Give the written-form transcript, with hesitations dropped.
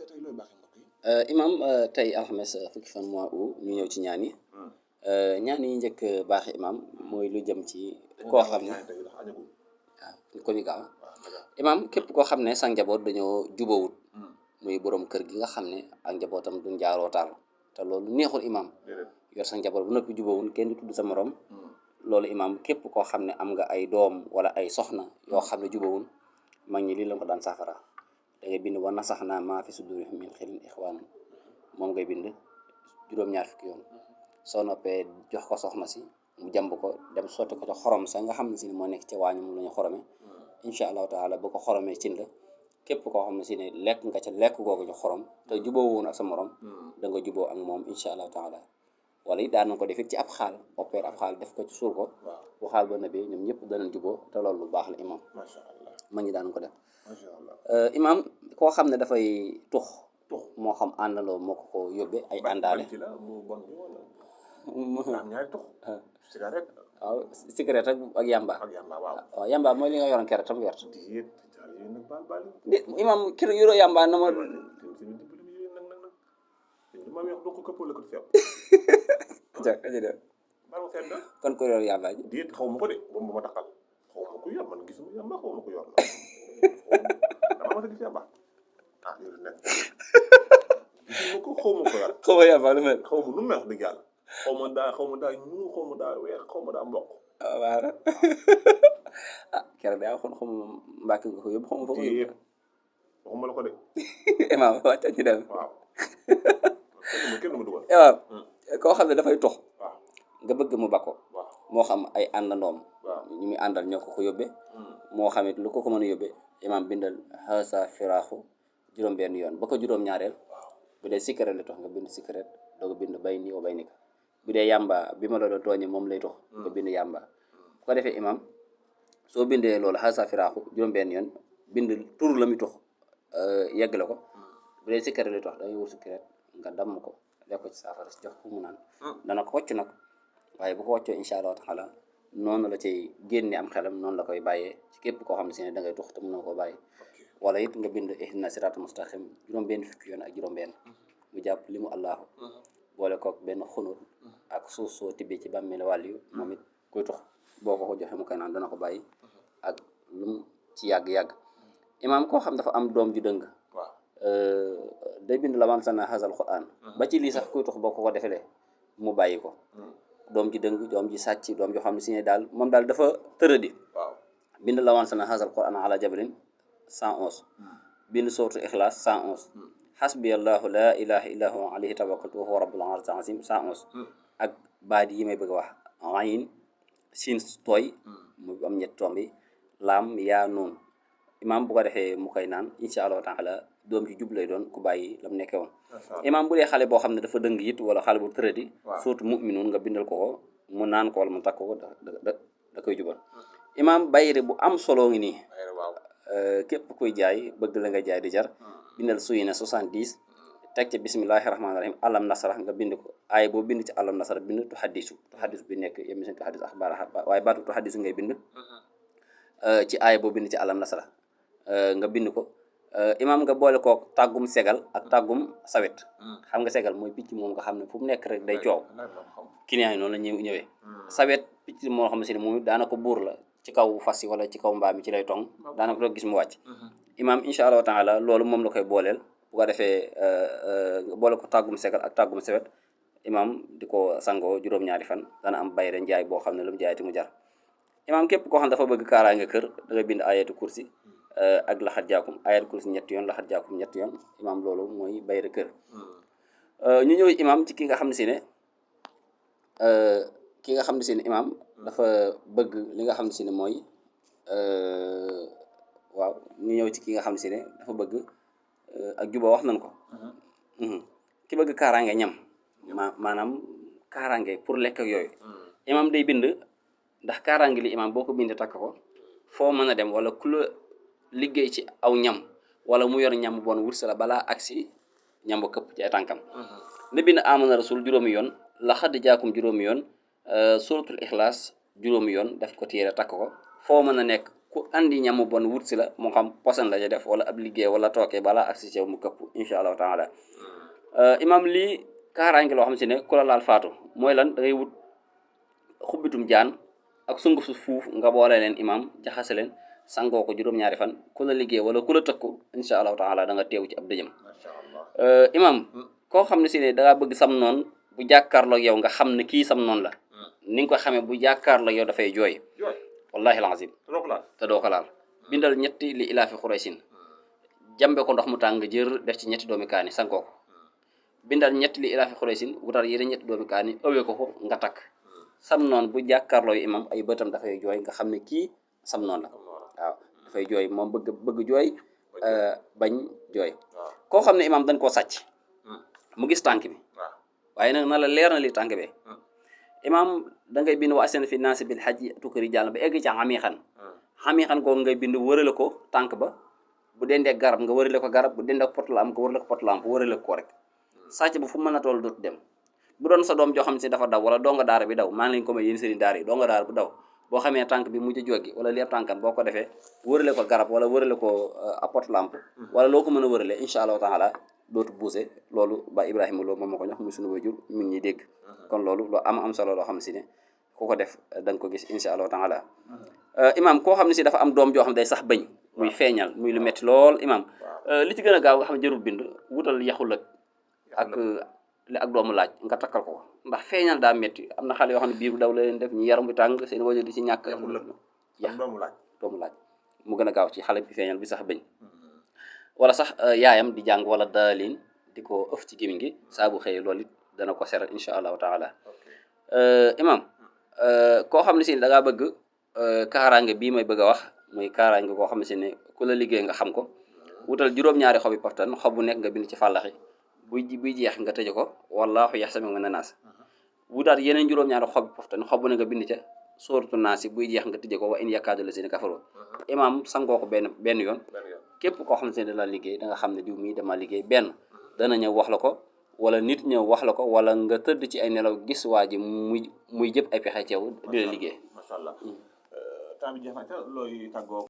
tey looy baaxee mbokk yi. imam tey alxames fukki fan mois août ñu ñëw ci ñaan yi ñaan yi njëkk baaxe imam mooy lu jëm ci koo xam ne waaw ko ñu gaaw imam képp koo xam ne sa njaboot dañoo jubawut muy borom kër gi nga xam ne ak njabootam duñ jaaroo taal te loolu neexul imam yor sa njaboot bu noppi jubawul kenn du tudd sa morom loolu imam képp koo xam ne am nga ay doom wala ay soxna yoo xam ne jubawul mag ñi lii la ko daan safara da ngay bind wa nasaxnaa maa fi sudurihim min xilin ixwaanan moom ngay bind juróom-ñaar fukki yoon soo noppee jox ko soxna si mu jàmb ko dem sotti ko ca xorom sa nga xam ne si ne moo nekk ca waañu mu la ñu xorome incha allahu taala bu ko xoromee cin la képp koo xam ne si ne lekk nga ca lekk googu ñu xorom te juboo woon ak sa morom da nga juboo ak moom incha allahu taala wala it daan na ko defit ci ab xaal opère ab xaal def ko ci suur ko bu xaal ba na bi ñoom ñëpp danañ juboo te loolu lu baax la imam ma ñi daan ko def imam koo xam ne dafay tux moo xam àndaloo moo ko yóbbee ay àndaale waaw cigarette ak yamba waaw yamba mooy li nga yoroon kere tam wert imam kër yoro yamba na ma kon ko yor yamba ji déet xaw ma ko de boobu ma taxal xaw ma ko yor man gisuma yamba xaw ma ko yor dama ma gis yamba yow nekk gisuma ko xaw ma ko yor xaw ma yamba lu mel xaw ma nu mel dëgg yàlla xaw ma daa ñuul xaw ma daa weex xaw ma daa mboq waaw keroog daa waxoon xaw ma mbàkk nga ko yóbbu xaw ma fa ko yóbbu waxuma la ko de imam wàcca ñu dem waaw kenn du ma dugal imam koo xam ne dafay tox waaw nga bëgg mu bakko moo xam ay àndandoom ñu muy àndal ñoo ko yóbbee moo xam it lu ko mën a yóbbee imam bindal xasa firaaxu juróom-benn yoon ba ko juróom-ñaareel bu dee cigarette la tox nga bind cigarette doo ko bind bay nii wa bay ni ka bu dee yàmba bi ma la doon tooñe moom lay tox nga bind yàmba bu ko defee imam soo bindee loolu xasa firaaxu juróom-benn yoon bind tur la muy tox yegg la ko bu dee cigarette la tox da ngay wut cigarette nga damm ko def ko ci saafara si jox ko mu naan dana ko wocc nag waaye bu ko woccoo incha allahu taala noonu la cay génne am xelam noonu la koy bàyyee ci képp koo xam ne si ne da ngay tux te mënoo koo bàyyi wala it nga bind ihdina siraatal mustaqim juróom-benn fukki yoon ak juróom-benn mu jàpp li mu allahu boole kook benn xunut ak suuf soo tibbee ci bàmmeel wàll yu moom it kuy tux boo ko joxe mu koy naan dana ko bàyyi ak lu mu ci yàgg-yàgg imaam koo xam dafa am doom ju dëng day bind laman sana hasal quran ba ci lii sax kuy tux boo ko defelee mu bàyyi ko doom ji dëng doom ji sàcc doom joo xam ne si ne daal moom daal dafa tëradi bind lawan sana hasal quran ala jabalin 111 bind sourate ikhlas 111 hasbi allahu la ilaha illa huwa alayhi tawakkaltu wa huwa rabbul arshil azim 111 ak baat yi may bëgg a wax ayin sin tooy mu am ñett tombi laam yaa noonu imam bu ko defee mu koy naan insha allahu taala doom ji jub lay doon ku bàyyi lam nekke woon imam bu dee xale boo xam ne dafa dëng it wala xale bu tëradi surtout mu'minun nga bindal ko mu naan ko wala mu takk ko da koy jubal imam bayre bu am solo ngi nii képp kuy jaay bëgg la nga jaay di jar bindal suy na 70 teg ci bismillahi rahmaani rahim alam nasara nga bind ko aay boo bind ci alam nasara bind tu xaddisu bi nekk émission tu xaddis axbaar waaye baatu tu xaddisu ngay bind ci aay boo bind ci alam nasara nga bind ko imam nga boole kook tàggum segal ak tàggum sawet xam nga segal mooy picc moom nga xam ne fu mu nekk rek day coow client yi noonu la ñëwee sawet picc moo xam ne si ne moom daanaka buur la ci kaw fas yi wala ci kaw mbaam mi ci lay tong daanaka doo gis mu wàcc imam insha allahu taala loolu moom la koy booleel bu ko defee boole ko tàggum segal ak tàggum sawet imam di ko sangoo juróom-ñaari fan dana am bayre njaay boo xam ne lu mu jaayati mu jar imam képp koo xam dafa bëgg kaaraange kër da nga bind ayatu kursi ak laxat jaakum ayat kursi ñetti yoon laxat jaakum ñetti yoon imam loolu mooy bayre kër ñu ñëw imam ci ki nga xam ne si ne imam dafa bëgg li nga xam ne si ne mooy waaw ñu ñëw ci ki nga xam ne si ne dafa bëgg ak juba wax nañ ko ki bëgg kaaraange ñam maanaam kaaraange pour lekk ak yooyu imam day bind ndax kaaraange li imam boo ko bindee takk ko foo mën a dem wala ku la liggéey ci aw ñam wala mu yor ñam bon wut la balaa agsi ñam ba këpp ci ay tànkam ne bind amana rasul juróomi yoon la xadd jaakum juróomi yoon suratul ixlaas juróomi yoon def ko téere takk ko foo mën a nekk ku andi ñamu bon wut si la moo xam posan la ja def wala ab liggéey wala tooke balaa agsi ci yow mu këpp insha allahu taala imam lii kaaraange loo xam si ne ku la laal faatu mooy lan da ngay wut xubbitum jaan ak sunguf su fuuf nga boole leen imam jaxase leen sangoo ko juróom-ñaari fan ku la liggéey wala ku la tëkku insha allahu taala da nga teew ci ab dëjëm imam koo xam ne si ne dangaa bëgg sam noon bu jàkkaarloog yow nga xam ne kii sam noon la ni nga ko xamee bu jàkkaarloog yow dafay jooy wallahi alazim te doo ko laal bindal ñetti li ilaafi xuraysin jambe ko ndox mu tàng jër def ci ñetti doomi kaani sangoo ko bindal ñetti li ilaafi xuraysin wutar yéen ñetti doomi kaani ëwee ko nga takk sam noon bu jàkkaarloo yu imam ay bëtam dafay jooy nga xam ne kii sam noon la waaw dafay jooy moom bëgg jooy bañ jooy koo xam ne imam dañ koo sàcc mu gis tànk bi waaye nag na la leer na li tànk bi imam da ngay bind wa asena fi naasi bil hajji tukkari jàll ba egg ci xamiixan googu ngay bind wërale ko tànk ba bu dendee garab nga wërale ko garab bu dendee potlamp nga wërale ko potlamp wërale ko rek sàcc bu fu mën a toll dootu dem bu doon sa doom joo xam ne dafa daw wala donga daara bi daw maa ngi leen ko may yéen sëriñ daara yi donga daara bu daw boo xamee tànk bi mujj jógi wala li ab tànkam boo ko defee wërale ko garab wala wërale ko potlamp wala loo ko mën a wërale insha allahu taala dootu buuse loolu ba Ibrahima loolu moom ma ko ñox muy suñu wajur mi ngi ñuy dégg kon loolu loo am solo loo xam si ne ku ko def da nga ko gis insha allahu taala imam koo xam ne si dafa am doom joo xam ne day sax bañ muy feeñal muy lu metti lool imam li ci gën a gaaw nga xam ne jërul bind wutal yaxul ak doomu laaj nga takkal ko ndax feeñal daa metti am na xale yoo xam ne biir bu daw la leen def ñu yaram bi tàng seen wajur di ci ñàkk doomu laaj mu gën a gaaw ci xale bi feeñal bi sax bañ wala sax yaayam di jàng wala daalin di ko ëf ci gémmiñ gi saa bu xëyee loolu it dana ko seral insha allahu taala imam koo xam ne si da ngaa bëgg kaaraange bii may bëgg a wax muy kaaraange koo xam ne si ne ku la liggéey nga xam ko wutal juróom-ñaari xobi poftan xob bu nekk nga bind ci fàllaxi buy jeex nga tëje ko wallaahu yaxsami mina naas wutaat yeneen juróom-ñaari xobi poftan xob bu nekk nga bind ca sooratu naas buy jeex nga tëje ko wa in yakaadu lazina kafaru imam sangoo ko benn yoon képp koo xam ne da la liggéey da nga xam ne diw mii dama liggéey benn dana ñëw wax la ko wala nit ñëw wax la ko wala nga tëdd ci ay nelaw gis waa ji muy jëpp ay pexe ci yow di la liggéey. Masha Allah temps bi jeex na ca looy tàggoo